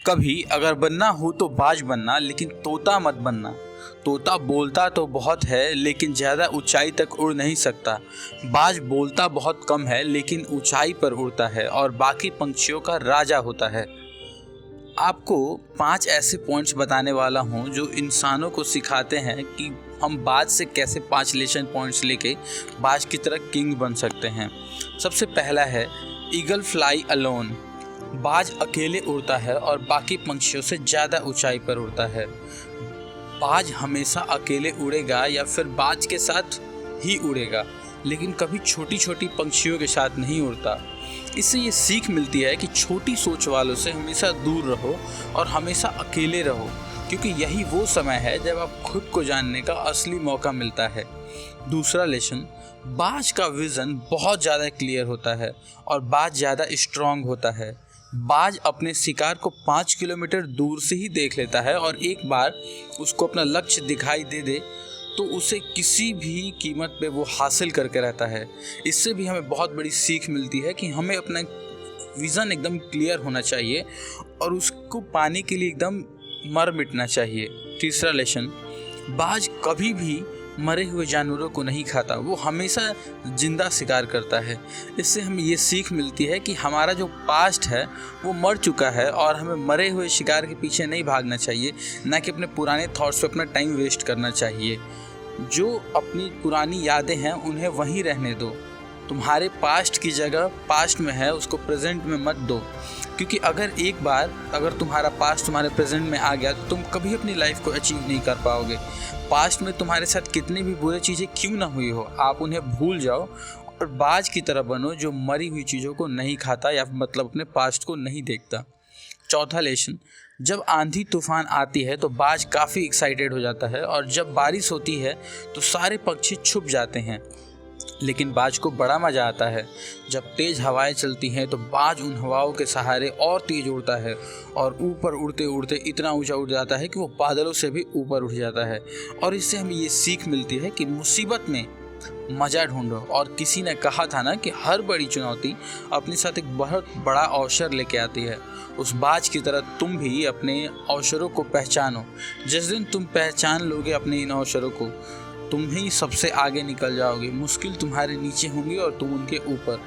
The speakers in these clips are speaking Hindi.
कभी अगर बनना हो तो बाज बनना, लेकिन तोता मत बनना। तोता बोलता तो बहुत है लेकिन ज़्यादा ऊंचाई तक उड़ नहीं सकता। बाज बोलता बहुत कम है लेकिन ऊंचाई पर उड़ता है और बाकी पंछियों का राजा होता है। आपको 5 ऐसे पॉइंट्स बताने वाला हूं जो इंसानों को सिखाते हैं कि हम बाज से कैसे 5 लेसन पॉइंट्स लेके बाज की तरह किंग बन सकते हैं। सबसे पहला है ईगल फ्लाई अलोन। बाज अकेले उड़ता है और बाकी पंछियों से ज़्यादा ऊंचाई पर उड़ता है। बाज हमेशा अकेले उड़ेगा या फिर बाज के साथ ही उड़ेगा, लेकिन कभी छोटी छोटी पंछियों के साथ नहीं उड़ता। इससे ये सीख मिलती है कि छोटी सोच वालों से हमेशा दूर रहो और हमेशा अकेले रहो, क्योंकि यही वो समय है जब आप खुद को जानने का असली मौका मिलता है। दूसरा लेसन, बाज का विज़न बहुत ज़्यादा क्लियर होता है और बाज ज़्यादा स्ट्रांग होता है। बाज अपने शिकार को 5 किलोमीटर दूर से ही देख लेता है और एक बार उसको अपना लक्ष्य दिखाई दे तो उसे किसी भी कीमत पे वो हासिल करके रहता है। इससे भी हमें बहुत बड़ी सीख मिलती है कि हमें अपना विज़न एकदम क्लियर होना चाहिए और उसको पाने के लिए एकदम मर मिटना चाहिए। तीसरा लेसन, बाज कभी भी मरे हुए जानवरों को नहीं खाता, वो हमेशा जिंदा शिकार करता है। इससे हमें ये सीख मिलती है कि हमारा जो पास्ट है वो मर चुका है और हमें मरे हुए शिकार के पीछे नहीं भागना चाहिए, ना कि अपने पुराने थॉट्स पे अपना टाइम वेस्ट करना चाहिए। जो अपनी पुरानी यादें हैं उन्हें वहीं रहने दो। तुम्हारे पास्ट की जगह पास्ट में है, उसको प्रेजेंट में मत दो, क्योंकि अगर तुम्हारा पास्ट तुम्हारे प्रेजेंट में आ गया तो तुम कभी अपनी लाइफ को अचीव नहीं कर पाओगे। पास्ट में तुम्हारे साथ कितनी भी बुरी चीज़ें क्यों ना हुई हो, आप उन्हें भूल जाओ और बाज की तरह बनो जो मरी हुई चीज़ों को नहीं खाता या मतलब अपने पास्ट को नहीं देखता। चौथा लेसन, जब आंधी तूफान आती है तो बाज काफ़ी एक्साइटेड हो जाता है और जब बारिश होती है तो सारे पक्षी छुप जाते हैं, लेकिन बाज को बड़ा मज़ा आता है। जब तेज़ हवाएं चलती हैं तो बाज उन हवाओं के सहारे और तेज़ उड़ता है और ऊपर उड़ते उड़ते इतना ऊंचा उड़ जाता है कि वो बादलों से भी ऊपर उठ जाता है। और इससे हमें ये सीख मिलती है कि मुसीबत में मज़ा ढूंढो। और किसी ने कहा था ना कि हर बड़ी चुनौती अपने साथ एक बहुत बड़ा अवसर लेके आती है। उस बाज की तरह तुम भी अपने अवसरों को पहचानो। जिस दिन तुम पहचान लोगे अपने इन अवसरों को, तुम ही सबसे आगे निकल जाओगे। मुश्किल तुम्हारे नीचे होंगी और तुम उनके ऊपर।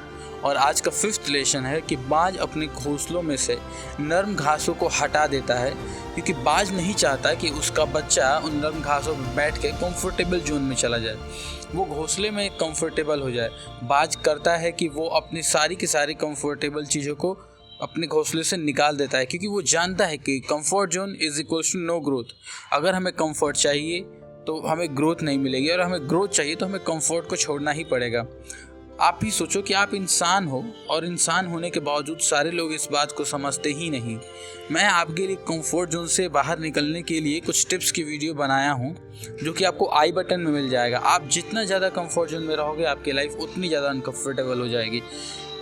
और आज का 5th लेसन है कि बाज अपने घोंसलों में से नरम घासों को हटा देता है, क्योंकि बाज नहीं चाहता कि उसका बच्चा उन नरम घासों पर बैठ के कंफर्टेबल जोन में चला जाए, वो घोंसले में कंफर्टेबल हो जाए। बाज करता है कि वो अपनी सारी की सारी कंफर्टेबल चीज़ों को अपने घोंसले से निकाल देता है, क्योंकि वो जानता है कि comfort zone is equal to no growth. अगर हमें कंफर्ट चाहिए तो हमें ग्रोथ नहीं मिलेगी, और हमें ग्रोथ चाहिए तो हमें कंफर्ट को छोड़ना ही पड़ेगा। आप ही सोचो कि आप इंसान हो और इंसान होने के बावजूद सारे लोग इस बात को समझते ही नहीं। मैं आपके लिए कंफर्ट जोन से बाहर निकलने के लिए कुछ टिप्स की वीडियो बनाया हूँ, जो कि आपको आई बटन में मिल जाएगा। आप जितना ज़्यादा कंफर्ट जोन में रहोगे आपकी लाइफ उतनी ज़्यादा अनकंफर्टेबल हो जाएगी।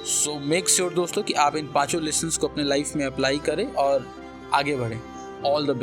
सो मेक श्योर दोस्तों कि आप इन 5 लेसन्स को अपने लाइफ में अप्लाई करें और आगे बढ़ें। All the best.